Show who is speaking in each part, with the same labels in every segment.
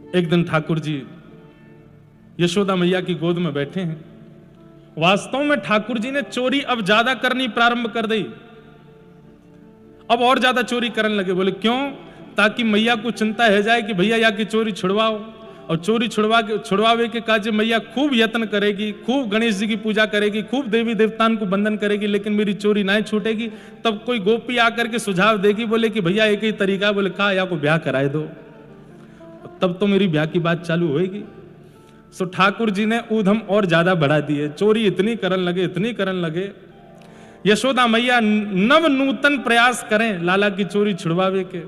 Speaker 1: एक दिन ठाकुर जी यशोदा मैया की गोद में बैठे हैं। वास्तव में ठाकुर जी ने चोरी अब ज्यादा करनी प्रारंभ कर दी, अब और ज्यादा चोरी करने लगे। बोले क्यों? ताकि मैया को चिंता है जाए कि भैया या की चोरी छुड़वाओ, और चोरी छुड़वावे के काज मैया खूब यत्न करेगी, खूब गणेश जी की पूजा करेगी, खूब देवी देवताओं को बंधन करेगी, लेकिन मेरी चोरी नहीं छूटेगी। तब कोई गोपी आकर के सुझाव देगी, बोले कि भैया एक ही तरीका, बोले कहा या को ब्याह कराए दो, तब तो मेरी ब्याह की बात चालू होगी। सो ठाकुर जी ने ऊधम और ज्यादा बढ़ा दिए, चोरी इतनी करन लगे। यशोदा मैया नव नूतन प्रयास करें लाला की चोरी छुड़वावे के।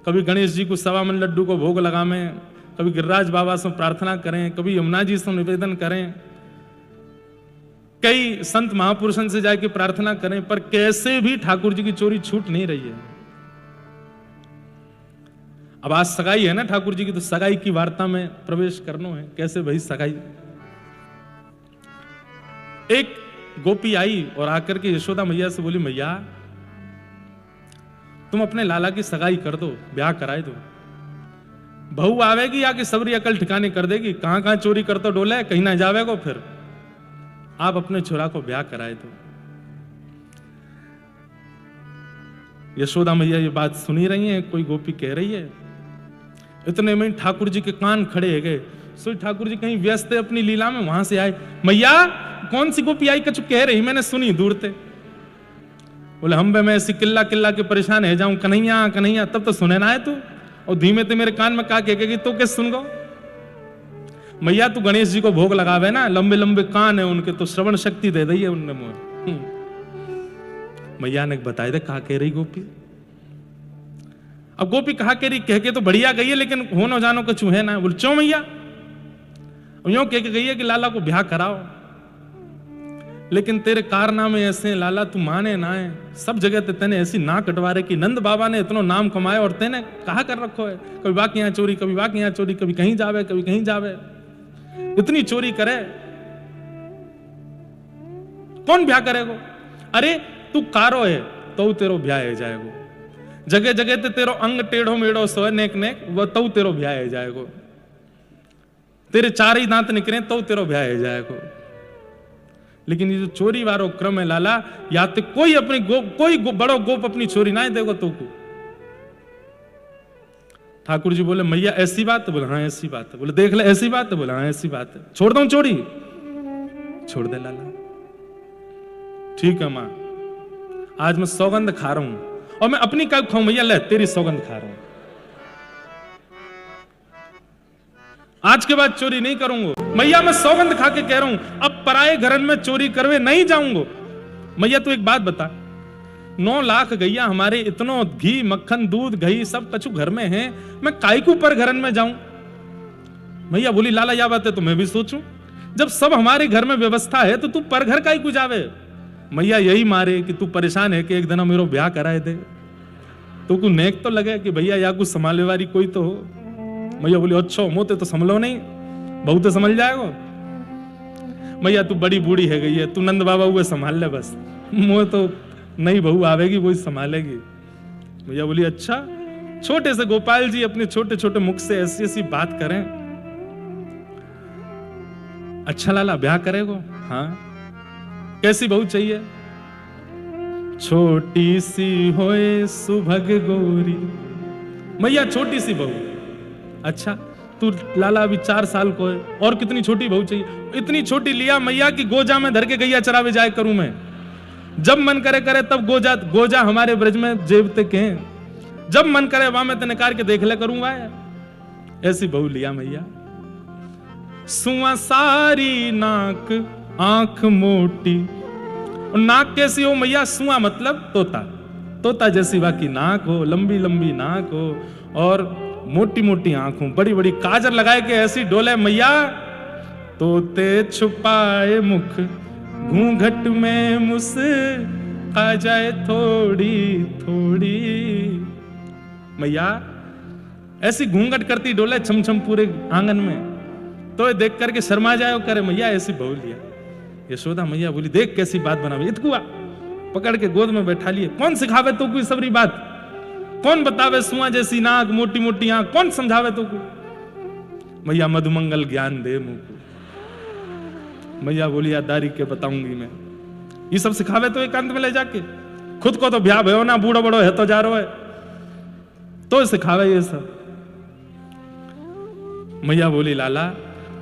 Speaker 1: कभी गणेश जी को 1.25 मन लड्डू को भोग लगावें, कभी गिरिराज बाबा से प्रार्थना करें, कभी यमुना जी से निवेदन करें, कई संत महापुरुषों से जाके प्रार्थना करें, पर कैसे भी ठाकुर जी की चोरी छूट नहीं रही है। अब आज सगाई है ना ठाकुर जी की, तो सगाई की वार्ता में प्रवेश करना है। कैसे भाई सगाई? एक गोपी आई और आकर के यशोदा मैया से बोली, मैया तुम अपने लाला की सगाई कर दो, ब्याह कराए दो। बहू आवेगी या कि सबरी अकल ठिकाने कर देगी, कहां कहां चोरी करते डोले, कहीं ना जावेगो, फिर आप अपने छोरा को ब्याह कराए दो। यशोदा मैया ये बात सुनी रही है, कोई गोपी कह रही है। इतने में ठाकुर जी के कान खड़े हो गए। सो ठाकुर जी कहीं व्यस्त है अपनी लीला में, वहां से आए। मैया कौन सी गोपी आई कछु कह रही, मैंने सुनी दूर से। बोले हम मैं ऐसी किल्ला किल्ला के परेशान है जाऊं, कन्हैया कन्हैया, तब तो सुने ना है तू, और धीमे ते मेरे कान में का कहेगी तो कैसे सुन गो। मैया तू गणेश जी को भोग लगावे ना, लंबे लंबे कान है उनके, तो श्रवण शक्ति दे दी है उनने मुझे। मैया ने बताया दे कहा कह रही गोपी। अब गोपी कहा कह रही, कह के तो बढ़िया गई है, लेकिन हो न जानो कछु है ना। बोले क्यों मैया? यूं कह के गई है कि लाला को ब्याह कराओ, लेकिन तेरे कारनामे ऐसे हैं लाला, तू माने ना है। सब जगह ते तेने ऐसी ना कटवा रहे कि नंद बाबा ने इतना नाम कमाए और तेने कहा कर रखो है, कभी बाकी यहाँ चोरी, कभी बाकी यहाँ चोरी, कभी कहीं जावे, कभी कहीं जावे। इतनी चोरी करे कौन ब्याह करेगो? अरे तू कारो है तो तेरो ब्याह है जाएगो, जगह जगह ते तेरो अंग टेढ़ो मेढ़ो सो नेक नेक, वो तो तेरो ब्याह है जाएगो। तेरे 4 ही दांत निकले तो तेरो ब्याह है जाएगो। लेकिन ये जो चोरी वारो क्रम है लाला, या तो कोई अपनी कोई बड़ो गोप अपनी चोरी ना देगो तो को। ठाकुर जी बोले मैया ऐसी बात है? बोले हाँ ऐसी बात है। बोले देख ले ऐसी बात है? बोले हाँ ऐसी बात है। छोड़ दूं चोरी? छोड़ दे लाला। ठीक है मां, आज मैं सौगंध खा रहा हूं, और मैं अपनी क्या खाऊं मैया? ले तेरी सौगंध खा रहा हूं, आज के बाद चोरी नहीं करूंगा। मैया मैं सौगंध खा के कह रहा हूं, अब पराए घरन में चोरी करवे नहीं जाऊंगा। मैया तू एक बात बता, 9 लाख गैया हमारे, इतनो घी मक्खन दूध घी सब कछु घर में है, मैं कायकू पर घरन में जाऊं? मैया बोली लाला या बात है तो मैं भी सोचूं, जब सब हमारे घर में व्यवस्था है तो तू पर घर कायकू जावे? मैया यही मारे कि तू परेशान है कि एक दिन मेरो ब्याह कराए दे, तो को नेक तो लगे कि भैया या कुछ संभालने वाली कोई तो हो। मैया बोली अच्छा मोते तो संभलो नहीं, बहू तो संभल जाएगा। मैया तू बड़ी बूढ़ी है गई है, तू नंद बाबा हुए संभाल ले बस, मुझे तो नई बहू आवेगी वही संभालेगी। मैया बोली अच्छा। छोटे से गोपाल जी अपने छोटे छोटे मुख से ऐसी ऐसी बात करें। अच्छा लाला ब्याह करेगो? हाँ। कैसी बहू चाहिए? छोटी सी होए सुभग गोरी। मैया छोटी सी बहू। अच्छा तू लाला अभी 4 साल को है, और कितनी छोटी बहू चाहिए? इतनी छोटी लिया मैया की गोजा में धर के गैया चरावे जाए करूं मैं, जब मन करे करे तब गोजा हमारे ब्रज में जेबते के, जब मन करे वहां में तो निकाल के देख ले करूंगा। ऐसी बहू लिया मैया। सुआ सारी नाक आंख मोटी। नाक कैसी हो मैया? सुआ मतलब तोता, तोता जैसी बाकी नाक हो, लंबी लंबी नाक हो, और मोटी मोटी आंख हो, बड़ी बड़ी काजर लगाए के ऐसी डोले मैया। तोते छुपाए मुख घूंघट में मुस आ जाए थोड़ी थोड़ी। मैया ऐसी घूंघट करती डोले छमछम पूरे आंगन में, तो देख करके शर्मा जाए करे मैया ऐसी बहू लिया। यशोदा मैया बोली देख कैसी बात बनावे। इतकुआ पकड़ के गोद में बैठा लिए। कौन सिखावे तो कोई सबरी बात? कौन बतावे सुआ जैसी नाक मोटी मोटी आंख? कौन समझावे तो को? मैया मधुमंगल ज्ञान दे मुझको। मैया बोली यादारी के बताऊंगी मैं। ये सब सिखावे तो एकांत में ले जाके, खुद को तो ब्याह भयो ना, बूढ़ो बड़ो है तो जा रहा है तो सिखावे ये सब। मैया बोली लाला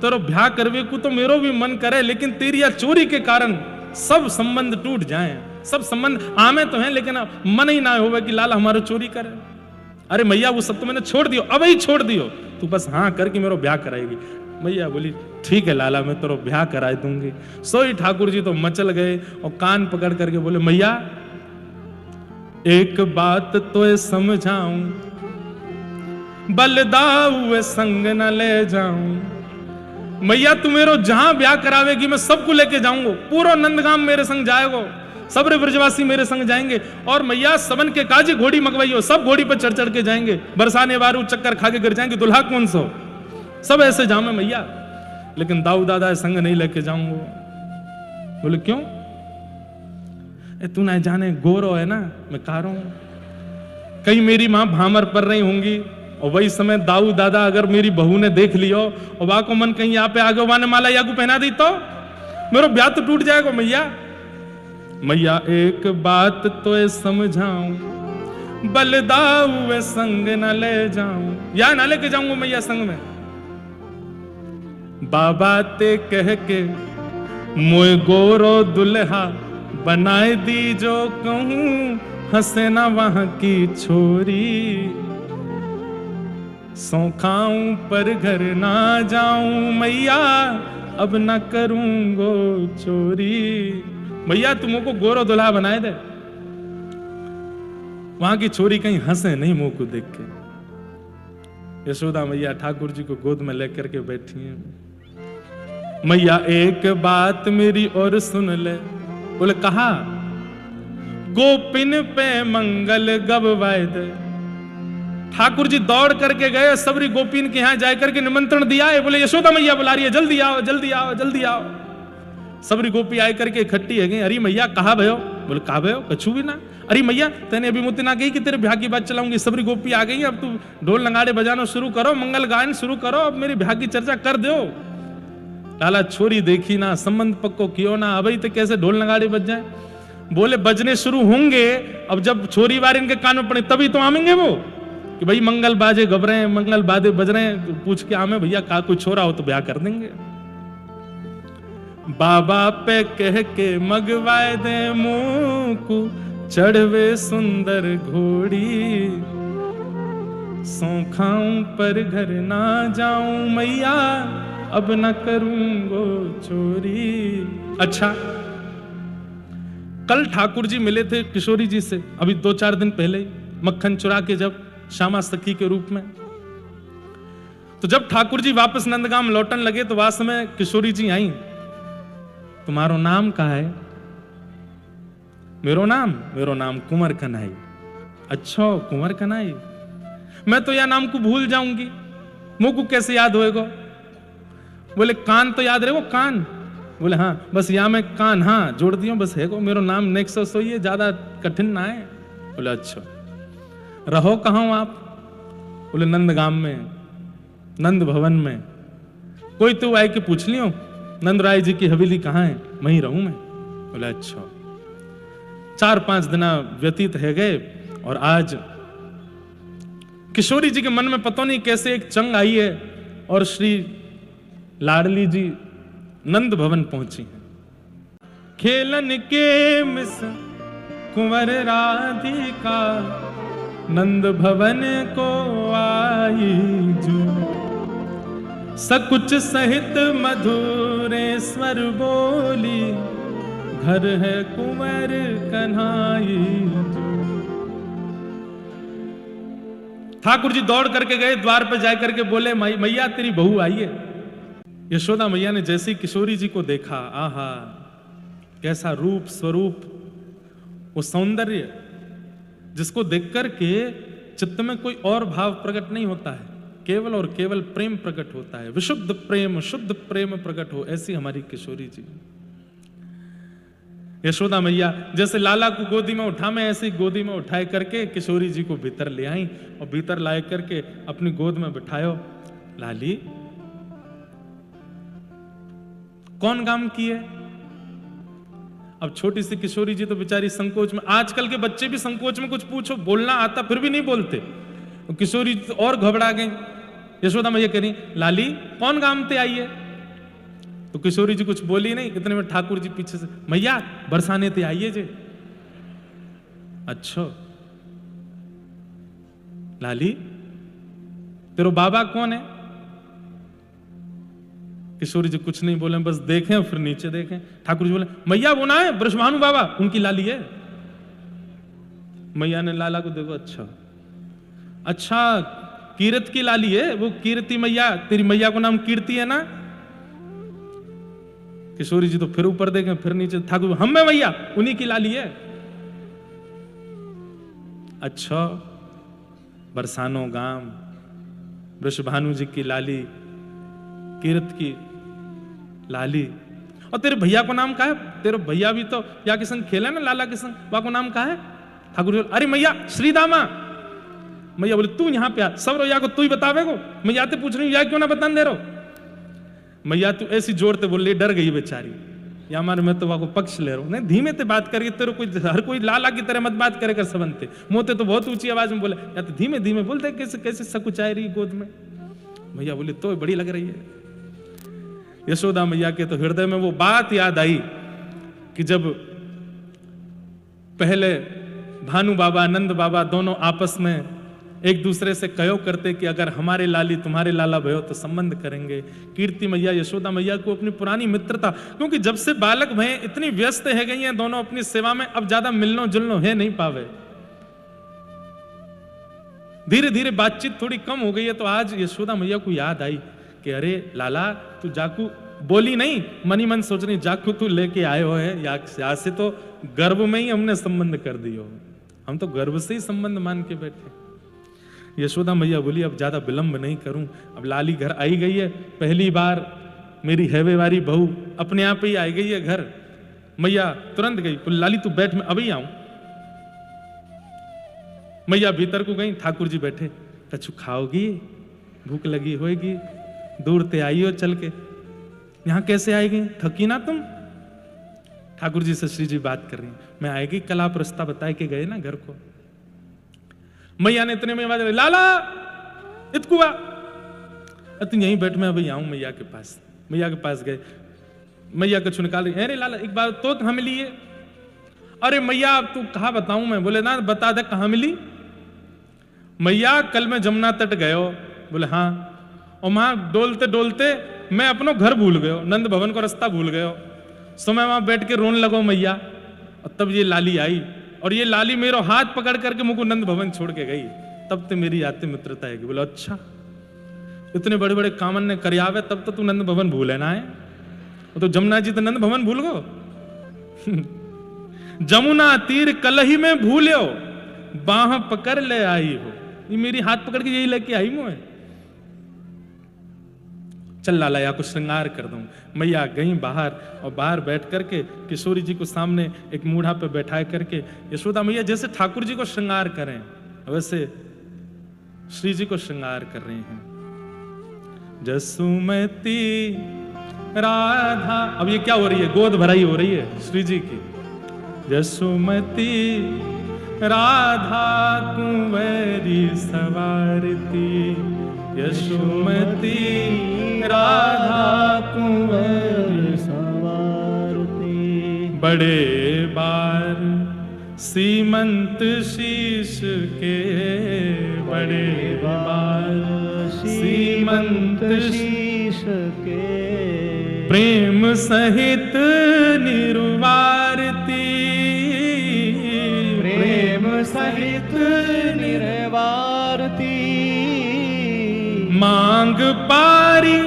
Speaker 1: तेरो ब्याह करवे को तो मेरो भी मन करे, लेकिन तेरी या चोरी के कारण सब संबंध टूट जाएं। सब संबंध आमे तो हैं, लेकिन मन ही ना होवे कि लाला हमारो चोरी करे। अरे मैया वो सब तो मैंने छोड़ दियो, अब ही छोड़ दियो, तू बस हाँ करके मेरो ब्याह कराएगी। मैया बोली ठीक है लाला मैं तेरो ब्याह करा दूंगी। सोई ठाकुर जी तो मचल गए और कान पकड़ करके बोले मैया एक बात तो समझाऊं, बलदाऊ संग न ले जाऊं। मैया तू मेरो जहां ब्याह करावेगी मैं सबको लेके जाऊंगा, पूरा नंदगाम मेरे संग जाएगो, सब ब्रजवासी मेरे संग जाएंगे। और मैया सबन के काजी घोड़ी मंगवाइयो, सब घोड़ी पर चढ़ चढ़ के जाएंगे, बरसाने बारू चक्कर खा के गिर जाएंगे, दुल्हा कौन सो, सब ऐसे जाऊं मैं मैया, लेकिन दाऊ दादा संग नहीं लेके जाऊंगा। बोले क्यों? तू ना जाने गोरो है ना, मैं कह रहा हूं कहीं मेरी मां भामर पर रही होंगी और वही समय दाऊ दादा अगर मेरी बहू ने देख लियो और वहां को मन कहीं यहाँ पे आगे वाने माला या को पहना दी तो मेरा ब्याह तो टूट जाएगा। मैया मैया एक बात तो समझाऊं, बलदाऊ संग न ले जाऊं, या ना लेके जाऊंगा मैया संग में। बाबा ते कह के मोए गोरो दुल्हा बनाए दी, जो कहूं हंसे ना वहां की छोरी। सौ खाऊं पर घर ना जाऊं मैया, अब ना करूंगो चोरी। मैया तुमको को गोरो दुल्हा बनाए दे, वहां की छोरी कहीं हंसे नहीं मुंह को देख के। यशोदा मैया ठाकुर जी को गोद में लेकर के बैठी है। मैया एक बात मेरी और सुन ले। बोले कहा? गोपिन पे मंगल गवाए दे। ठाकुर जी दौड़ करके गए, सबरी गोपिन के यहां जाकर के निमंत्रण दिया है। बोले यशोदा मैया बुला रही है, जल्दी आओ जल्दी आओ जल्दी आओ। सबरी गोपी आई करके इकट्ठी है गई। अरे मैया कहा भयो? बोले कहा भयो कछु भी ना। अरे मैया तेने अभी मुझे ना कही कि तेरे ब्याह की बात चलाऊंगी। सबरी गोपी आ गई, अब तू ढोल नगाड़े बजाना शुरू करो, मंगल गायन शुरू करो, अब मेरे ब्याह की चर्चा कर दो। लाला छोरी देखी ना, संबंध पक्को कियो ना, अभी तो कैसे ढोल नगाड़े बज जाए। बोले बजने शुरू होंगे, अब जब छोरी वार इनके कान में पड़े तभी तो आमेंगे वो कि भाई मंगल बाजे घबरे हैं, मंगल बाजे बज रहे हैं, तो पूछ के आमे भैया का कोई छोरा हो तो ब्याह कर देंगे। बाबा पे कह के मगवाए दे मुंह को, चढ़वे सुंदर घोड़ी। सौ खाऊं पर घर ना जाऊं मैया, अब न करूंगो चोरी। अच्छा कल ठाकुर जी मिले थे किशोरी जी से, अभी 2-4 दिन पहले ही, मक्खन चुरा के जब श्यामा सखी के रूप में। तो जब ठाकुर जी वापस नंदगाम लौटन लगे तो वास में किशोरी जी आई। तुम्हारो नाम का है? मेरो नाम कुंवर कन्हई। अच्छा कुंवर कन्हई, मैं तो यह नाम को भूल जाऊंगी, मुंह को कैसे याद होएगा? बोले कान तो याद रहेगो कान? बोले हाँ बस यहाँ में कान हाँ जोड़ दियो बस है को, मेरो नाम नेक्सस सोई है, ज्यादा कठिन ना है। बोले अच्छा रहो कहाँ हो आप? बोले नंदगाम में, नंद भवन में। कोई तो आए के पूछ लियो नंद राय जी की हवेली कहाँ है? वहीं रहूं मैं। बोले अच्छा। 4-5 दिन व्यतीत है गए और आज किशोरी जी के मन में पता नहीं कैसे एक चंग आई है और श्री लाडली जी नंद भवन पहुंची हैं। खेलन के मिस कुंवर राधिका, नंद भवन को आई जो। सकुच सहित मधुरे स्वर बोली, घर है कुंवर कन्हई जो। ठाकुर जी दौड़ करके गए, द्वार पे जाकर के बोले मैया तेरी बहू आई है। यशोदा मैया ने जैसे ही किशोरी जी को देखा, आहा कैसा रूप स्वरूप, वो सौंदर्य जिसको देख करके चित्त में कोई और भाव प्रकट नहीं होता है, केवल और केवल प्रेम प्रकट होता है। विशुद्ध प्रेम शुद्ध प्रेम प्रकट हो, ऐसी हमारी किशोरी जी। यशोदा मैया जैसे लाला को गोदी में उठा, मैं ऐसे गोदी में उठाए करके किशोरी जी को भीतर ले आई और भीतर लाए करके अपनी गोद में बिठायो। लाली कौन काम किए? अब छोटी सी किशोरी जी तो बेचारी संकोच में, आजकल के बच्चे भी संकोच में, कुछ पूछो बोलना आता फिर भी नहीं बोलते। किशोरी और घबरा गई। यशोदा मैया कह रही, लाली कौन काम ते आई है? तो किशोरी जी कुछ बोली नहीं। इतने में ठाकुर जी पीछे से, मैया बरसाने ते आइए जे। अच्छा लाली तेरो बाबा कौन है? किशोरी जी कुछ नहीं बोले, बस देखें फिर नीचे देखें। ठाकुर जी बोले, मैया वो ना है ब्रजभानु बाबा, उनकी लाली है। मैया ने लाला को देखो, अच्छा अच्छा कीरत की लाली है वो, कीर्ति मैया, तेरी मैया को नाम कीर्ति है ना? किशोरी जी तो फिर ऊपर देखें फिर नीचे। ठाकुर, हम में मैया उन्हीं की लाली है। अच्छा बरसानो गांव, वृषभानु जी की लाली, कीरत की लाली। और तेरे भैया को नाम क्या है? तेरे भैया भी तो या के संग खेला ना, लाला के संग, वहां को नाम क्या है? ठाकुर बोले, अरे मैया श्रीदामा। मैया बोले, तू यहां पे आ, सब रोया को तू ही बतावेगो, मैं याते पूछ रही हूं, या क्यों ना बतान दे रहो? मैया तू ऐसी जोर ते बोल, डर गई बेचारी, या मारे मैं तो वहां को पक्ष ले रहा हूं। नहीं धीमे ते बात करके, तेरे कोई हर कोई लाला की तरह मत बात करे कर सबनते। मोते तो बहुत ऊंची आवाज में बोले, या तो धीमे धीमे बोलते, कैसे कैसे सकुचाई रही गोद में। मैया बोली, तो बड़ी लग रही है। यशोदा मैया के तो हृदय में वो बात याद आई कि जब पहले भानु बाबा नंद बाबा दोनों आपस में एक दूसरे से कहो करते कि अगर हमारे लाली तुम्हारे लाला भयो तो संबंध करेंगे। कीर्ति मैया यशोदा मैया को अपनी पुरानी मित्रता, क्योंकि जब से बालक भय इतनी व्यस्त है गई हैं दोनों अपनी सेवा में, अब ज्यादा मिलनो जुलनो है नहीं पावे, धीरे धीरे बातचीत थोड़ी कम हो गई है। तो आज यशोदा मैया को याद आई कि अरे लाला तू जाकू, बोली नहीं मनी मन सोच रही, जाकू तू लेके आए हो है, या से तो गर्भ में ही हमने संबंध कर दियो, हम तो गर्भ से ही संबंध मान के बैठे। यशोदा मैया बोली, अब ज्यादा विलंब नहीं करूं, अब लाली घर आई गई है, पहली बार मेरी हैवे वाली बहू अपने आप ही आई गई है घर। मैया तुरंत गई, बोली लाली तू बैठ, मैं अभी आऊं। मैया भीतर को गई, ठाकुर जी बैठे, कछु खाओगी, भूख लगी होगी, दूर ते आई हो चल के, यहां कैसे आएगी, थकी ना तुम? ठाकुर जी से श्री जी बात कर रही, मैं आएगी, कल आप रास्ता बताए के गए ना घर को। मैया ने इतने में आवाज, लाला इतकुआ, तुम यहीं बैठ, मैं अभी आऊं मैया के पास। मैया के पास गए, मैया कछु निकाल रही, अरे लाला एक बार तो कहां मिली है? अरे मैया अब तू कहा बताऊं मैं? बोले ना बता दे कहां मिली। मैया कल मैं जमुना तट गयो। बोले हाँ, और वहां डोलते डोलते मैं अपनो घर भूल गयो, नंद भवन को रास्ता भूल गयो, सो मैं वहां बैठ के रोन लगो मैया। और तब ये लाली आई, और ये लाली मेरो हाथ पकड़ करके मुझको नंद भवन छोड़ के गई, तब तो मेरी आते मित्रता है। बोले अच्छा, इतने बड़े बड़े कामन ने करियावे तब तो तू नंद भवन भूले ना है, तो जमुना जी तो नंद भवन भूल गो। जमुना तीर कलही में भूल्यो, बाह पकड़ ले आई हो, ये मेरी हाथ पकड़ के यही लेके आई मुझे। चल लाला या को श्रृंगार कर दूं। मैया गई बाहर, और बाहर बैठ करके किशोरी जी को सामने एक मूढ़ा पे बैठाए करके यशोदा मैया जैसे ठाकुर जी को श्रृंगार करें वैसे श्री जी को श्रृंगार कर रही हैं। जसुमती राधा, अब ये क्या हो रही है, गोद भराई हो रही है श्री जी की। जसुमती राधा कुंवरी सवारती, यशोमती राधा कुंवर सवारती, बड़े बार सीमंत शीश के, बड़े बार सीमंत शीश के, प्रेम सहित निर्वारती, प्रेम सहित निर्वारती, मांग पारी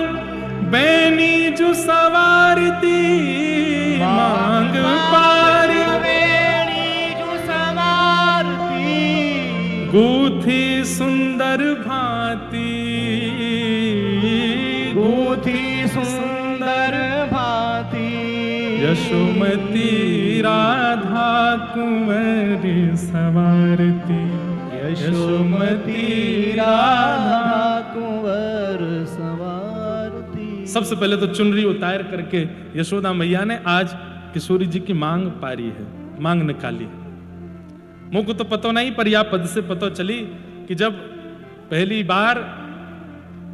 Speaker 1: बैनी जो सवारती, मांग पारी बैनी जो सवारती, गूथी सुंदर भांति, गूथी सुंदर भांति, यशोमती राधा कुंवरी सवारती, यशोमती राधा कुंवर सवारती। सबसे पहले तो चुनरी उतार करके यशोदा मैया ने आज किशोरी जी की मांग पारी है, मांग निकाली। मुझ को तो पता नहीं, पर या पद से पता चली कि जब पहली बार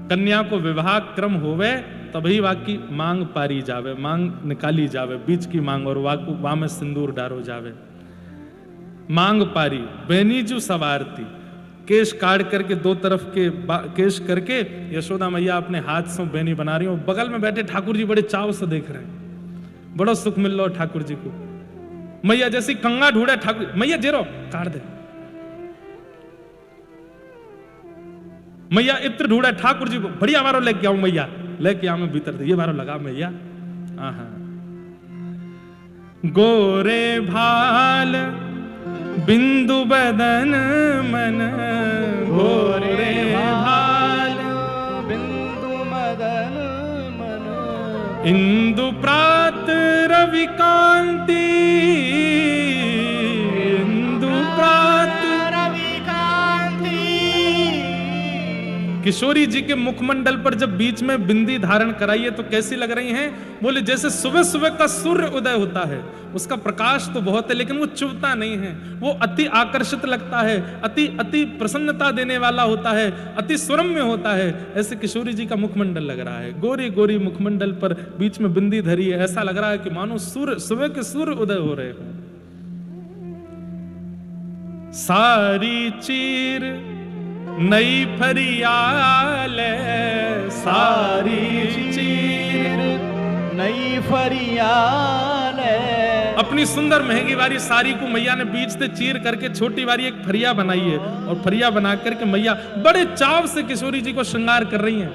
Speaker 1: कन्या को विवाह क्रम होवे तभी वाकी मांग पारी जावे, मांग निकाली जावे, बीच की मांग, और वाकू वा में सिंदूर डारो जावे। मांग पारी बेनीजू सवारती, केश काट करके दो तरफ के केश करके यशोदा मैया अपने हाथ से बेनी बना रही हो। बगल में बैठे ठाकुर जी बड़े चाव से देख रहे हैं, बड़ा सुख मिल रहा है ठाकुर जी को। मैया जैसी कंगा ढूंढे ठाकुर, मैया जेरो काट दे, मैया इत्र ढूंढे ठाकुर जी को, बढ़िया बारो लेके आऊं मैया, लेके आऊं मैं भीतर दे, ये बारो लगा मैया। आहा गोरे भाल बिंदु बदन मन, गोरे भाल
Speaker 2: बिंदु मदन मन,
Speaker 1: इंदु प्रात रवि कांति, इंदु प्रात
Speaker 2: रवि कांति।
Speaker 1: किशोरी जी के मुखमंडल पर जब बीच में बिंदी धारण कराई है तो कैसी लग रही हैं? बोले जैसे सुबह सुबह का सूर्य उदय होता है, उसका प्रकाश तो बहुत है लेकिन वो चुभता नहीं है, वो अति आकर्षित लगता है, अति अति प्रसन्नता देने वाला होता है, अति सुरम्य होता है। ऐसे किशोरी जी का मुखमंडल लग रहा है, गोरी गोरी मुखमंडल पर बीच में बिंदी धरी है, ऐसा लग रहा है कि मानो सूर्य सुबह के सूर्य उदय हो रहे हो। सारी चीर नई फरियाल, सारी चीर
Speaker 2: नई फरियाल।
Speaker 1: अपनी सुंदर महंगी वाली साड़ी को मैया ने बीच से चीर करके छोटी वाली एक फरिया बनाई है, और फरिया बना करके मैया बड़े चाव से किशोरी जी को श्रृंगार कर रही हैं,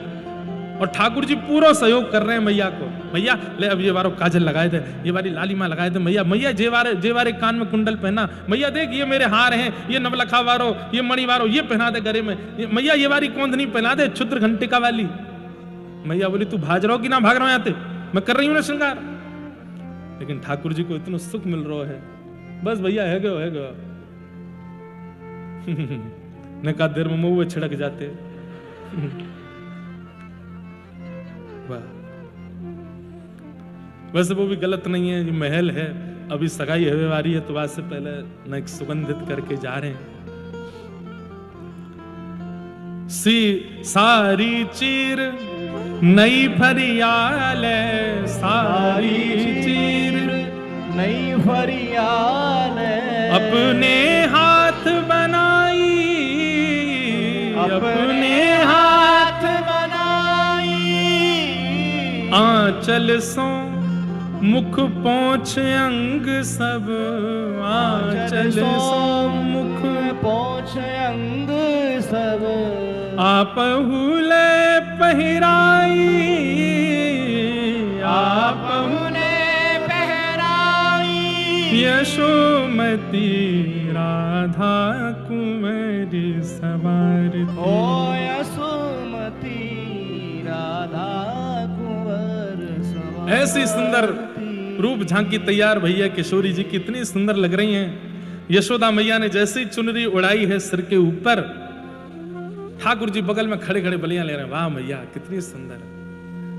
Speaker 1: और ठाकुर जी पूरा सहयोग कर रहे हैं मैया को। मैया ले अब ये बारो काजल लगाए थे, ये वाली लालिमा लगाए थे, मैया मैया जेवारे कान में कुंडल पहना, मैया देख ये मेरे हार हैं, ये नवलखा वारो, ये मणि वारो, ये पहना दे गले में, मैया ये वाली कौंधनी पहना दे क्षुद्र घंटिका वाली। मैया बोली तू भाज रहा हो कि ना भाग रहा हूं, आते मैं कर रही हूं ना श्रृंगार। लेकिन ठाकुर जी को इतना सुख मिल रहा है, बस भैया है गयो ने कहा देर में मुंह छिड़क जाते। वैसे वो भी गलत नहीं है, ये महल है, अभी सगाई हवे वारी है तो बाद से पहले न एक सुगंधित करके जा रहे हैं। सी सारी चीर नई फरियाल, सारी चीर
Speaker 2: नई फरियाल।
Speaker 1: अपने हाथ बनाई, अपने हाथ
Speaker 2: बनाई।
Speaker 1: आंचल सो मुख पोंछ अंग सब, आंचल सो मुख
Speaker 2: पोंछ अंग सब।
Speaker 1: आपहुले पहराई,
Speaker 2: आपहुने पहराई।
Speaker 1: यशोमती राधा कुंवरी सवारती।
Speaker 2: ओ यशोमती राधा कुंवर सवारती।
Speaker 1: ऐसी सुंदर रूप झांकी तैयार भैया किशोरी जी कितनी सुंदर लग रही हैं। यशोदा मैया ने जैसे ही चुनरी उड़ाई है सिर के ऊपर, ठाकुर जी बगल में खड़े खड़े बलियां ले रहे हैं, वाह मैया कितनी सुंदर।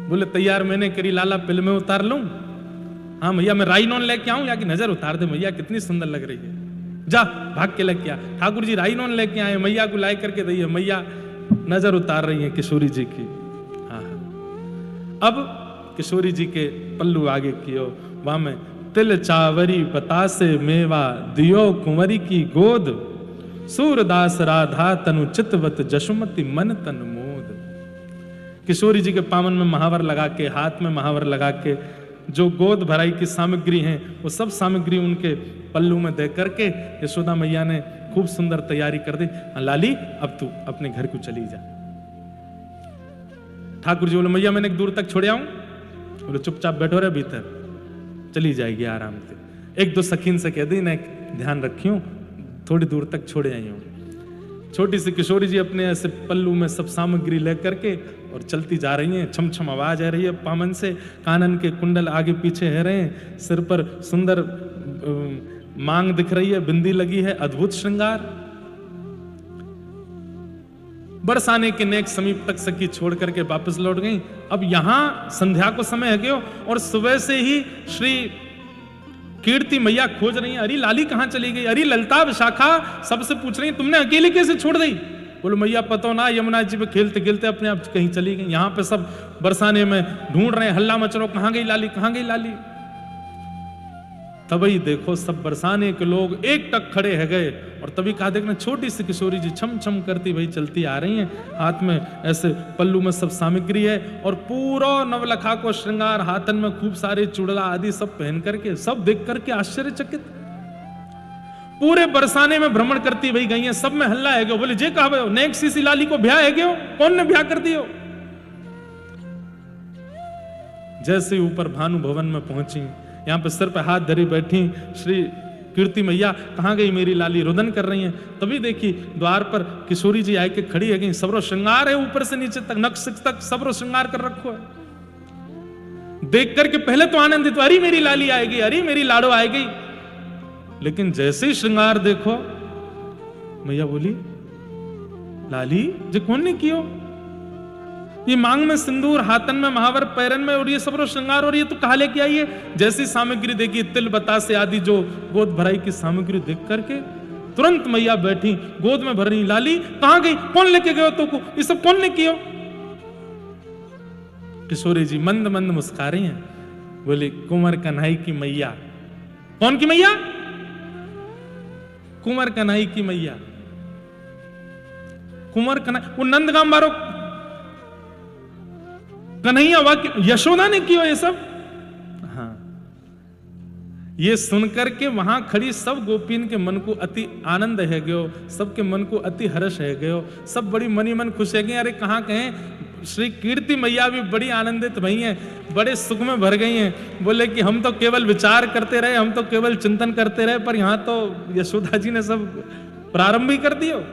Speaker 1: बोले तैयार मैंने करी लाला, पिल में उतार लूं? हाँ मैया मैं राइनॉन लेके आऊं या कि नजर उतार दे, मैया कितनी सुंदर लग रही है। जा भाग के लेके आ। ठाकुर जी राइनॉन लेके आए, मैया को लाई करके दी है, मैया नजर उतार रही है किशोरी जी की। हाँ अब किशोरी जी के पल्लू आगे कियो, वहां में तिल चावरी बतासे मेवा दियो कुंवरी की गोद, सूरदास राधा तनु चितवत जशुमति मन तन मोद। किशोरी जी के पावन में महावर लगा के, हाथ में महावर लगा के जो गोद भराई की सामग्री हैं वो सब सामग्री उनके पल्लू में दे करके यशोदा मैया ने खूब सुंदर तैयारी कर दी। लाली अब तू अपने घर को चली जा। ठाकुर जी बोले मैया मैंने दूर तक छोड़ आऊं? बोले चुपचाप बैठो रे भीतर, चली जाएगी आराम से। एक दो सखीन से कह दी ना ध्यान रखियो, थोड़ी दूर तक छोड़े आई हूं। छोटी सी किशोरी जी अपने ऐसे पल्लू में सब सामग्री लेकर के और चलती जा रही हैं। छम छम आवाज आ रही है पामन से, कानन के कुंडल आगे पीछे है रहे हैं, सिर पर सुंदर मांग दिख रही है, बिंदी लगी है, अद्भुत श्रृंगार। बरसाने के नेक समीप तक सखी छोड़ करके वापस लौट गई। अब यहां संध्या को समय है गयो और सुबह से ही श्री कीर्ति मैया खोज रही है, अरे लाली कहां चली गई, अरे ललता विशाखा सबसे पूछ रही, तुमने अकेले कैसे छोड़ दी? बोलो मैया पता ना, यमुना जी पे खेलते खेलते अपने आप कहीं चली गई। यहां पे सब बरसाने में ढूंढ रहे हैं, हल्ला मच रहा, कहां गई लाली, कहां गई लाली। तभी देखो सब बरसाने के लोग एक टक खड़े है गए और तभी कहा देखना छोटी सी किशोरी जी छम छम करती भाई चलती आ रही हैं, हाथ में ऐसे पल्लू में सब सामग्री है और पूरा नवलखा को श्रृंगार, हाथन में खूब सारे चूड़ला आदि सब पहन करके, सब देख करके आश्चर्यचकित पूरे बरसाने में भ्रमण करती वही गई है। सब में हल्ला है गयो, बोले जे कहा नेक सी लाली को ब्याह है गयो, कौन ने ब्याह कर दियो? जैसे ऊपर भानु भवन में पहुंची, यहां पे सिर पे हाथ धरी बैठी श्री कीर्ति मैया, कहां गई मेरी लाली, रुदन कर रही हैं। तभी देखी द्वार पर किशोरी जी आके खड़ी है गई, सबरो श्रृंगार है ऊपर से नीचे तक, नक्श तक सबरो श्रृंगार कर रखो है। देख करके पहले तो आनंदित, अरे मेरी लाली आएगी, अरे मेरी लाडो आएगी, लेकिन जैसे ही श्रृंगार देखो मैया बोली लाली जो कौन ने कियो? ये मांग में सिंदूर, हाथन में महावर, पैरन में, और ये सब श्रृंगार, और ये तो कहा लेके आई है? जैसी सामग्री देखी, तिल बतासे आदि जो गोद भराई की सामग्री देख करके तुरंत मैया बैठी, गोद में भर रही, लाली कहां गई, कौन लेके गयो तो को, ये सब कौन ने कियो? किशोरी जी मंद मंद मुस्कुरा रही हैं, बोली कुंवर कन्हई की मैया। कौन की मैया? कुंवर कन्हई की मैया। कुंवर कन्हई वो नंदगाम बारो कन्हैया वाक्य यशोदा ने किया ये सब। हाँ, ये सुनकर के वहां खड़ी सब गोपिन के मन को अति आनंद है गयो, सबके मन को अति हर्ष है गयो, सब बड़ी मनी मन खुश है गए। अरे कहां कहें श्री कीर्ति मैया भी बड़ी आनंदित भई हैं, बड़े सुख में भर गई हैं। बोले कि हम तो केवल विचार करते रहे, हम तो केवल चिंतन करते रहे, पर यहां तो यशोदा जी ने सब प्रारंभ ही कर दियो।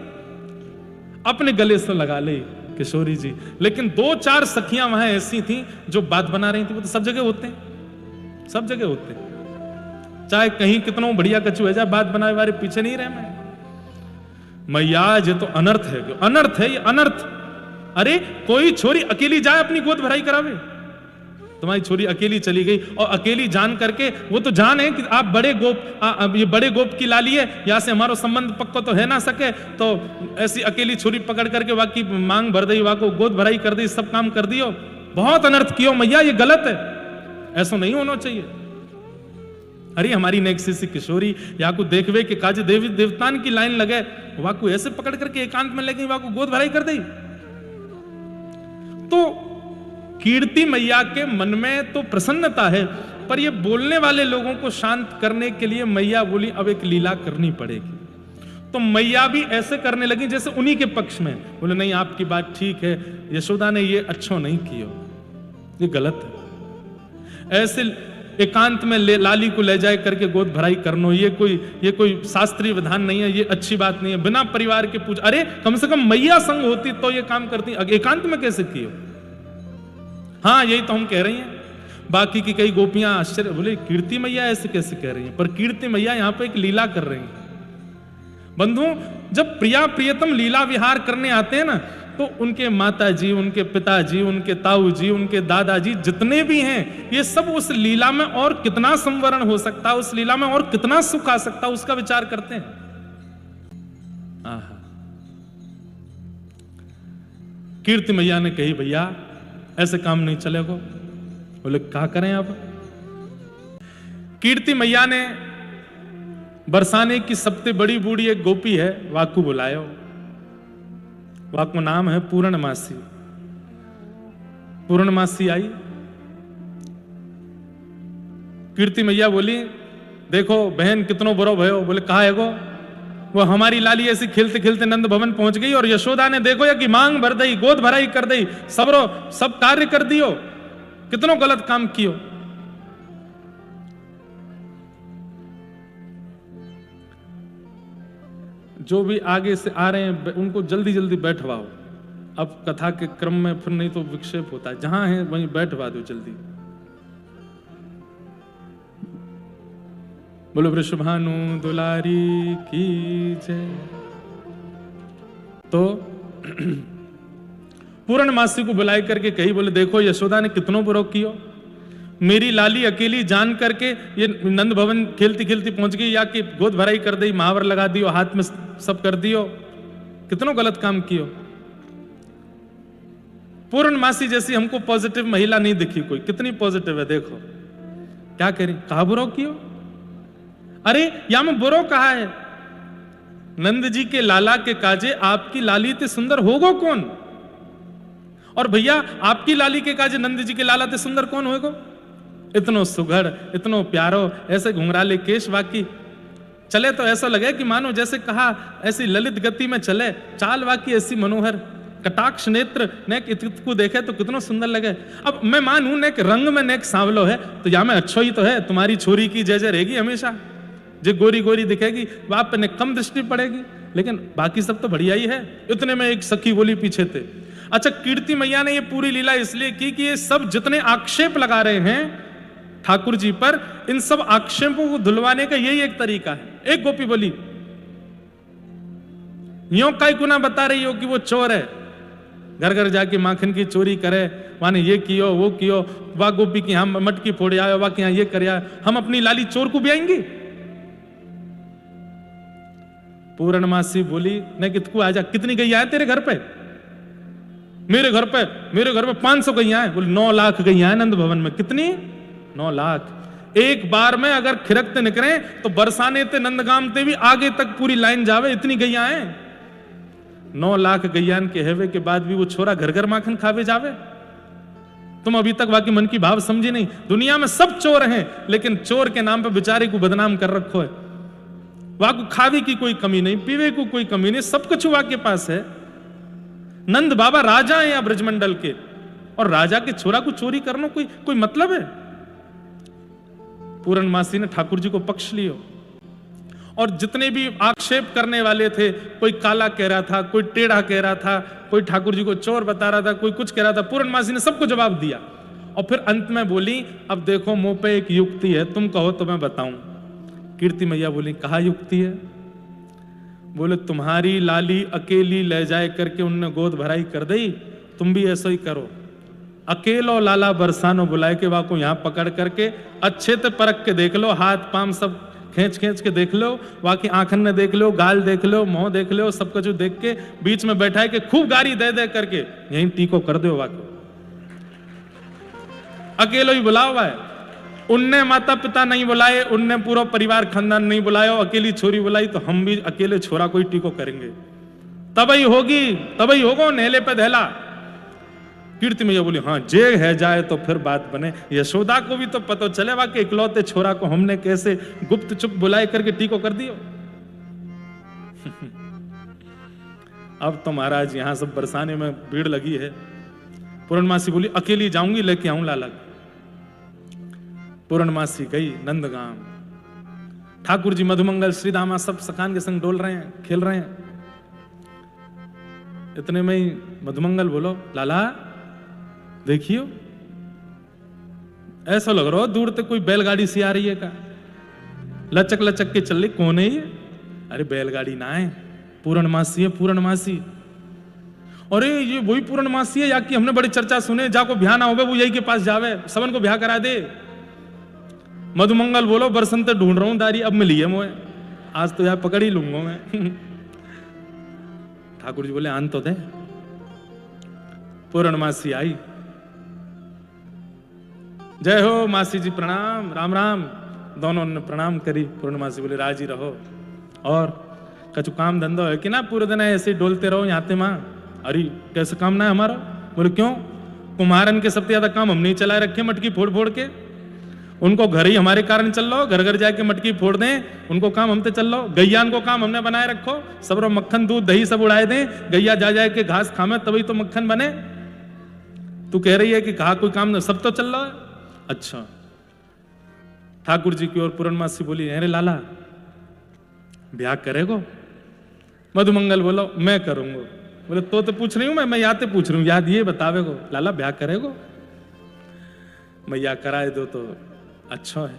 Speaker 1: अपने गले से लगा ले किशोरी जी। लेकिन दो चार सखियां वहां ऐसी थी जो बात बना रही थी। वो तो सब जगह होते हैं, सब जगह होते हैं, चाहे कहीं कितना बढ़िया कछु है जाए, बात बनाए वाले पीछे नहीं रहे। मैया ये तो अनर्थ है, अनर्थ है ये, अनर्थ। अरे कोई छोरी अकेली जाए अपनी गोद भराई करावे, तुम्हारी छोरी अकेली चली गई और अकेली जान करके, वो तो जान है कि आप बड़े गोप, ये बड़े गोप की लाली है, यहां से हमारा संबंध पक्का तो है ना सके, तो ऐसी अकेली छोरी पकड़ करके वाकी मांग भर दी, वाको गोद भराई कर दी, सब काम कर दियो। बहुत अनर्थ कियो मैया, ये गलत है, ऐसा नहीं होना चाहिए। अरे हमारी नेक्सी सी किशोरी या को देखवे के काज देवी देवतान की लाइन लगे, वाको ऐसे पकड़ करके एकांत में लगी, वाको गोद भराई कर दी। तो कीर्ति मैया के मन में तो प्रसन्नता है, पर ये बोलने वाले लोगों को शांत करने के लिए मैया बोली अब एक लीला करनी पड़ेगी। तो मैया भी ऐसे करने लगी जैसे उन्हीं के पक्ष में, बोले नहीं आपकी बात ठीक है, यशोदा ने ये अच्छा नहीं किया, ये गलत है। ऐसे एकांत में लाली को ले जाए करके गोद भराई करनो, ये कोई शास्त्रीय विधान नहीं है, ये अच्छी बात नहीं है। बिना परिवार के पूछ, अरे कम से कम मैया संग होती तो ये काम करती, एकांत में कैसे कियो? हाँ यही तो हम कह रही हैं। बाकी की कई गोपियां आश्चर्य, बोले कीर्ति मैया ऐसे कैसे कह रही हैं? पर कीर्ति मैया यहां पे एक लीला कर रही हैं। बंधु, जब प्रिया प्रियतम लीला विहार करने आते हैं ना, तो उनके माता जी, उनके पिताजी, उनके ताऊ जी, उनके दादाजी जितने भी हैं, ये सब उस लीला में और कितना संवरण हो सकता है, उस लीला में और कितना सुख आ सकता है, उसका विचार करते हैं। आहा। कीर्ति मैया ने कही भैया ऐसे काम नहीं चलेगा। बोले क्या करें अब? कीर्ति मैया ने बरसाने की सबसे बड़ी बूढ़ी एक गोपी है, वाकू बुलायो। वाकू नाम है पूर्णमासी। पूर्णमासी आई, कीर्ति मैया बोली देखो बहन कितनो बुरो भयो। बोले कहा है गो? वो हमारी लाली ऐसी खेलते खेलते नंद भवन पहुंच गई और यशोदा ने देखो या कि मांग भर दी, गोद भराई कर दी, सब कार्य कर दियो, कितनो गलत काम कियो। जो भी आगे से आ रहे हैं उनको जल्दी जल्दी बैठवाओ। अब कथा के क्रम में फिर नहीं तो विक्षेप होता है, जहां है वहीं बैठवा दो जल्दी। बोलो वृषभानु दुलारी की जय। तो पूर्णमासी को बुलाए करके कही, बोले देखो यशोदा ने कितनों बुरो कियो, मेरी लाली अकेली जान करके ये नंद भवन खेलती खेलती पहुंच गई, या कि गोद भराई कर दी, महावर लगा दियो, हाथ में सब कर दियो, कितनों गलत काम कियो। पूर्णमासी जैसी हमको पॉजिटिव महिला नहीं दिखी कोई, कितनी पॉजिटिव है देखो, क्या करें, कहा बुरो कियो। अरे या में बुरो कहा है, नंद जी के लाला के काजे आपकी लाली ते सुंदर होगो कौन, और भैया आपकी लाली के काजे नंद जी के लाला ते सुंदर कौन होगो, इतनो सुघड़, इतनो प्यारो, ऐसे घुंघराले केश, वाकी चले तो ऐसा लगे कि मानो जैसे कहा ऐसी ललित गति में चले, चाल वाकी ऐसी मनोहर, कटाक्ष नेत्र, नेक को देखे तो कितना सुंदर लगे। अब मैं मानूं नेक रंग में नेक सांवलो है तो या में अच्छो ही तो है, तुम्हारी छोरी की जय जय रहेगी हमेशा, जो गोरी गोरी दिखेगी बाप पे ने कम दृष्टि पड़ेगी, लेकिन बाकी सब तो बढ़िया ही है। इतने में एक सखी बोली पीछे थे। अच्छा, कीर्ति मैया ने ये पूरी लीला इसलिए की कि ये सब जितने आक्षेप लगा रहे हैं ठाकुर जी पर, इन सब आक्षेपों को धुलवाने का यही एक तरीका है। एक गोपी बोली, यो काई गुना बता रही हो कि वो चोर है, घर घर जाके माखन की चोरी करे, माने ये कियो वो कियो, वाह गोपी की हम मटकी फोड़े आयो, वाह के यहाँ ये कर आयो, हम अपनी लाली चोर को ब्याएंगी। पूर्णमासी बोली, नहीं कितकू आ जा, कितनी गैया है तेरे घर पे, मेरे घर पे 500 गैया है। बोले 9 लाख गैया है नंद भवन में। कितनी? 9 लाख। एक बार में अगर खिरकते निकले तो बरसाने ते नंदगाम ते भी आगे तक पूरी लाइन जावे, इतनी गैया है। 9 लाख गैयान के हेवे के बाद भी वो छोरा घर घर माखन खावे जावे। तुम अभी तक वाकई मन की भाव समझी नहीं। दुनिया में सब चोर हैं, लेकिन चोर के नाम पे बेचारे को बदनाम कर रखो है। वाकु खावे की कोई कमी नहीं, पीवे को कोई कमी नहीं, सब कुछ वा के पास है। नंद बाबा राजा हैं या ब्रजमंडल के, और राजा के छोरा को चोरी करना कोई मतलब है? पूर्णमासी ने ठाकुर जी को पक्ष लियो, और जितने भी आक्षेप करने वाले थे, कोई काला कह रहा था, कोई टेढ़ा कह रहा था, कोई ठाकुर जी को चोर बता रहा था, कोई कुछ कह रहा था, पूर्णमासी ने सबको जवाब दिया। और फिर अंत में बोली, अब देखो मुंह पे एक युक्ति है, तुम कहो तो मैं बताऊं। कीर्ति मैया बोली, कहा युक्ति है? बोले तुम्हारी लाली अकेली ले जाए करके उनने गोद भराई कर दी, तुम भी ऐसा ही करो। अकेलो लाला बरसानो बुलाए के वाको यहां पकड़ करके अच्छे से परख के देख लो, हाथ पांव सब खींच खींच के देख लो, वाकी आंखन ने देख लो, गाल देख लो, मुंह देख लो, सब कुछ देख के बीच में बैठा के खूब गारी दे दे करके यहीं टीको कर दो वाको। अकेलो ही बुला हुआ है, उनने माता पिता नहीं बुलाए, उनने पूरा परिवार खानदान नहीं बुलाया, अकेली छोरी बुलाई, तो हम भी अकेले छोरा को ही टीको करेंगे, तभी होगी, तभी होगो नेले पे धैला। कीर्ति मैया बोली, हाँ जे है जाए तो फिर बात बने। यशोदा को भी तो पता चले वा कि इकलौते छोरा को हमने कैसे गुप्त चुप बुलाए करके टीको कर दियो। अब तो महाराज यहां सब बरसाने में भीड़ लगी है। पूर्णमासी बोली, अकेली जाऊंगी, लेके आऊं लाला। पूर्णमासी गई नंदगाम। ठाकुर जी मधुमंगल श्रीदामा सब सखान के संग डोल रहे हैं, खेल रहे हैं। इतने में ही मधुमंगल बोलो, लाला देखियो, ऐसा लग रहा हो दूर तक कोई बैलगाड़ी सी आ रही है का, लचक लचक के चल रही, कौन है ये? अरे बैलगाड़ी ना है, पूर्णमासी है, पूर्णमासी। अरे ये वही पूर्णमासी है या कि हमने बड़ी चर्चा सुने, जाको ब्याह ना होवे वो यही के पास जावे, सबन को ब्याह करा दे। मधुमंगल बोलो, बरसंते ढूंढ रहा हूं दारी, अब मिली है मोए, आज तो यार पकड़ ही लूंगा मैं। ठाकुर जी बोले, आन तो दे। पूर्णमासी आई, जय हो मासी जी, प्रणाम, राम राम। दोनों ने प्रणाम करी। पूर्णमासी बोले, राजी रहो, और कछु काम धंधो है कि ना, पूरे दिन ऐसे ही डोलते रहो यहाँ ते माँ? अरे कैसे काम ना है हमारा? बोले क्यों? कुम्हारन के सबसे ज्यादा काम हमने चलाए रखे, मटकी फोड़ फोड़ के। उनको घर ही हमारे कारण चल लो, घर घर जाके मटकी फोड़ दें, उनको काम हमसे चल लो। गैयान को काम हमने बनाए रखो, सब रो मक्खन दूध दही सब उड़ाए दें, गैया जा जाए के घास खामे तभी तो मक्खन बने। तू कह रही है कि कहा कोई काम सब तो चल रहा है। अच्छा, ठाकुर जी की ओर पूर्णमासी बोली, अरे लाला ब्याह करेगो? मधुमंगल बोलो, मैं करूंगा। बोले तो पूछ रही हूं मैं याद ते पूछ रही हूँ, याद ये बतावे गो, लाला ब्याह करेगो? मैया कराए दो तो अच्छा है।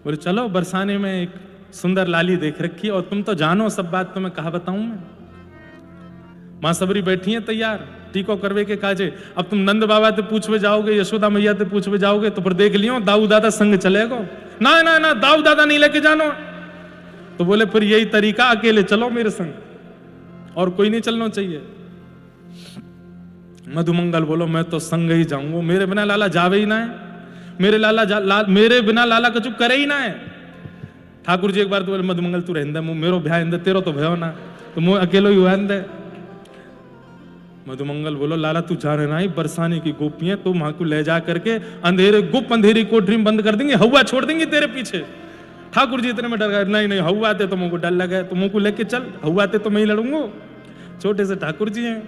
Speaker 1: बोले चलो, बरसाने में एक सुंदर लाली देख रखी, और तुम तो जानो सब बात, तो मैं कहा बताऊं मैं। मां सबरी बैठी है तैयार, टीको करवे के काजे। अब तुम नंद बाबा ते पूछवे जाओगे, यशोदा मैया ते पूछवे जाओगे तो फिर देख लियो दाऊ दादा संग चलेगो। ना ना ना, दाऊ दादा नहीं लेके जानो। तो बोले फिर यही तरीका, अकेले चलो मेरे संग, और कोई नहीं चलना चाहिए। मधुमंगल बोलो मैं तो संग ही जाऊंगा, मेरे बिना लाला जावे ही ना है, मेरे बिना लाला कछु करे ही ना है। ठाकुर जी एक बार तो बोले मधुमंगल तू रहंदे, मेरो भ्या इंदे, तेरो तो भयो ना, तो मुझे अकेलो ही हुआ इंदे। मधुमंगल बोलो लाला तू जाने ना ही बरसाने की गोपियां तो वहां को ले जा करके अंधेरे गुप्त अंधेरी कोठरी में बंद कर देंगे, हवा छोड़ देंगे तेरे पीछे। ठाकुर जी इतने में डर गए, नहीं नहीं हवा आते तो मुझको डर लगे, तो मुझको लेके चल, हवा आते तो मैं ही लड़ूंगा। छोटे से ठाकुर जी हैं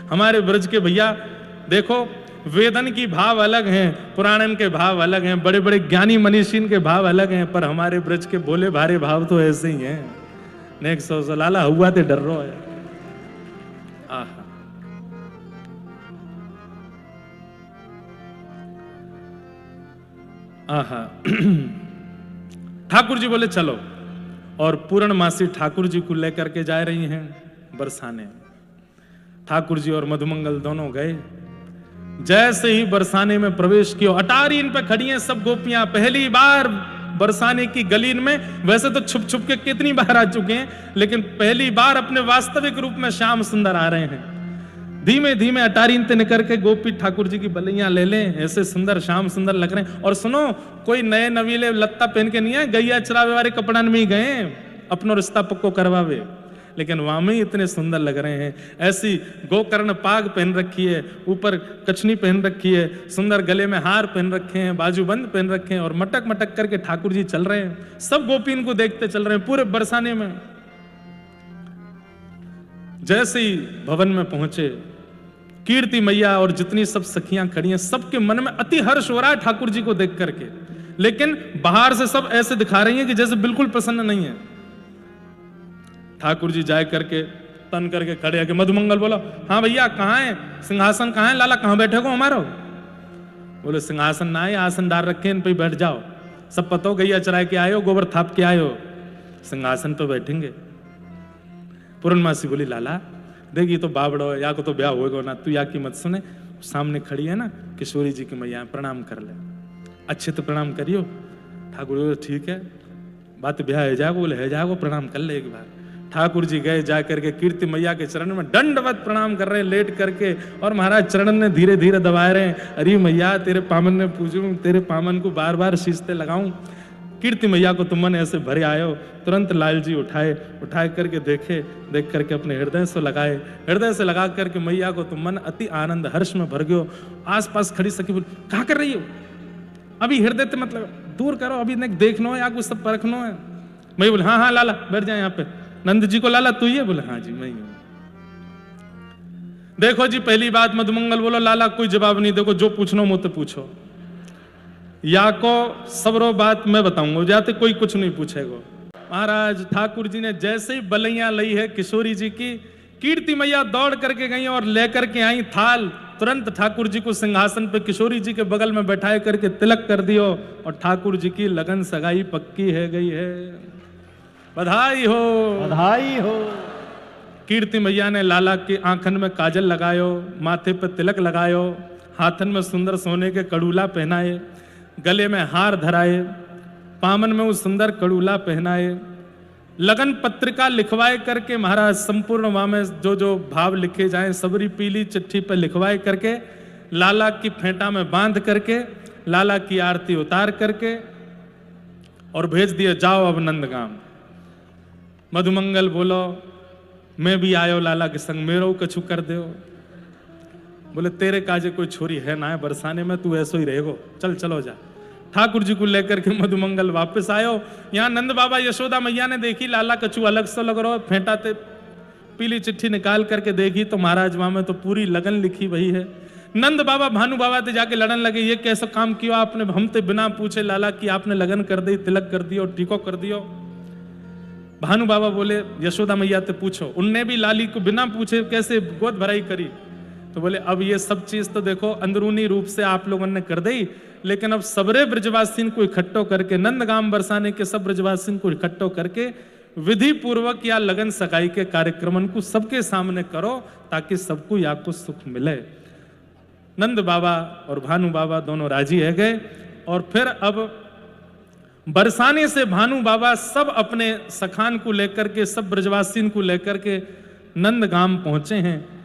Speaker 1: हमारे ब्रज के भैया। देखो वेदन की भाव अलग हैं, पुराणन के भाव अलग हैं, बड़े बड़े ज्ञानी मनीषीन के भाव अलग हैं, पर हमारे ब्रज के भोले भारे भाव तो ऐसे ही हैं। नेक सौ लाला हुआ ते डर रो है। आहा आहा ठाकुर जी बोले चलो, और पूर्णमासी ठाकुर जी को लेकर के जा रही हैं बरसाने। ठाकुर जी और मधुमंगल दोनों गए। जैसे ही बरसाने में प्रवेश किया, अटारीन पे खड़ी हैं सब गोपियां, पहली बार बरसाने की गलीन में। वैसे तो छुप छुप के कितनी बार आ चुके हैं, लेकिन पहली बार अपने वास्तविक रूप में श्याम सुंदर आ रहे हैं। धीमे धीमे अटारीन ते निकल के गोपी ठाकुर जी की बलैया ले लें, ऐसे सुंदर श्याम सुंदर लग रहे हैं। और सुनो, कोई नए नवीले लत्ता पहन के नहीं है, गैया चरावे वाले कपड़न में ही गए अपनो रिश्ता पक्को करवावे, लेकिन वहां में इतने सुंदर लग रहे हैं। ऐसी गोकर्ण पाग पहन रखी है, ऊपर कछनी पहन रखी है, सुंदर गले में हार पहन रखे हैं, बाजूबंद पहन रखे हैं, और मटक मटक करके ठाकुर जी चल रहे हैं। सब गोपी इनको देखते चल रहे हैं पूरे बरसाने में। जैसे ही भवन में पहुंचे, कीर्ति मैया और जितनी सब सखियां खड़ी हैं, सबके मन में अति हर्ष हो रहा है ठाकुर जी को देख करके, लेकिन बाहर से सब ऐसे दिखा रही हैं कि जैसे बिल्कुल प्रसन्न नहीं है। ठाकुर जी जाए करके तन करके खड़े आके मधुमंगल बोला, हाँ भैया कहाँ है, सिंहासन कहाँ है, लाला कहाँ बैठे को हमारो? बोले सिंहासन ना है, आसन डाल रखे इन पे बैठ जाओ, सब पतो गैया चराए के आयो, गोबर थाप के आयो, सिंहासन पे बैठेंगे। पूर्णमासी बोली लाला देख ये तो बाबड़ो या को तो ब्याह होएगा ना, तू या की मत सुने, सामने खड़ी है ना किशोरी जी की मैया, प्रणाम कर ले, अच्छे तो प्रणाम करियो। ठाकुर बोले ठीक है, बात ब्याह है जाएगो, बोले है जाएगो, प्रणाम कर ले एक बार। ठाकुर जी गए, जा करके कीर्ति मैया के चरण में दंडवत प्रणाम कर रहे हैं लेट करके, और महाराज चरण ने धीरे धीरे दबाए रहे हैं। अरे मैया तेरे पामन ने पूजूं, तेरे पामन को बार बार शीशते लगाऊं। कीर्ति मैया को तुम मन ऐसे भरे आयो, तुरंत लाल जी उठाए करके देखे, देख करके अपने हृदय से लगाए, हृदय से लगा करके मैया को तुम मन अति आनंद हर्ष में भर गयो। आसपास खड़ी सखी बोली कहाँ कर रही हो, अभी हृदय तो मतलब दूर करो, अभी देखनो है या कुछ सब परखनो है। मैं बोले हाँ लाला बैठ जाए यहाँ पे। नंद जी को लाला तू ही है? बोले हाँ जी मैं ही हूं। देखो जी पहली बात मधुमंगल बोलो लाला कोई जवाब नहीं, देखो जो पूछनो मुझसे पूछो, या को सबरो बात मैं बताऊंगा, जाते कोई कुछ नहीं पूछेगा। महाराज ठाकुर जी ने जैसे ही बलैया ली है किशोरी जी की, कीर्ति मैया दौड़ करके गई और लेकर के आई थाल, तुरंत ठाकुर जी को सिंहासन पे किशोरी जी के बगल में बैठाए करके तिलक कर दियो, और ठाकुर जी की लगन सगाई पक्की है गई है। बधाई हो, बधाई हो। कीर्ति मैया ने लाला की आंखन में काजल लगायो, माथे पे तिलक लगायो, हाथन में सुंदर सोने के कड़ूला पहनाए, गले में हार धराए, पामन में वो सुंदर कड़ूला पहनाए, लगन पत्रिका लिखवाए करके महाराज संपूर्ण वहां में जो जो भाव लिखे जाएं सबरी पीली चिट्ठी पर लिखवाए करके लाला की फेंटा में बांध करके लाला की आरती उतार करके और भेज दिया जाओ अब नंदगाम। मधुमंगल बोलो मैं भी आयो लाला के संग, मेरो कछु कर दो। बोले तेरे काजे कोई छोरी है ना है बरसाने में, तू ऐसो ही रहेगो, चल चलो जा। ठाकुर जी को लेकर के मधुमंगल वापस आयो। यहाँ नंद बाबा यशोदा मैया ने देखी लाला कछु अलग सा लग रहा है, फेंटाते पीली चिट्ठी निकाल करके देखी तो महाराज वहां में तो पूरी लगन लिखी वही है। नंद बाबा भानु बाबा ते जाके लड़न लगे, ये कैसा काम किया आपने, हम ते बिना पूछे लाला की आपने लगन कर दी, तिलक कर दियो, टीको कर दियो। भानु बाबा बोले यशोदा मैया ते पूछो, उनने भी लाली को बिना पूछे कैसे गोद भराई करी। तो बोले अब ये सब चीज तो देखो अंदरूनी रूप से आप लोगों ने कर दी, लेकिन अब सबरे ब्रजवासीन को इकट्ठो करके, नंदगाम बरसाने के सब ब्रजवासीन को इकट्ठो करके विधि पूर्वक या लगन सगाई के कार्यक्रमन को सबके सामने करो ताकि सबको या को सुख मिले। नंद बाबा और भानु बाबा दोनों राजी है गए और फिर अब बरसाने से भानु बाबा सब अपने सखान को लेकर के, सब ब्रजवासीन को लेकर के नंदगाम पहुंचे हैं।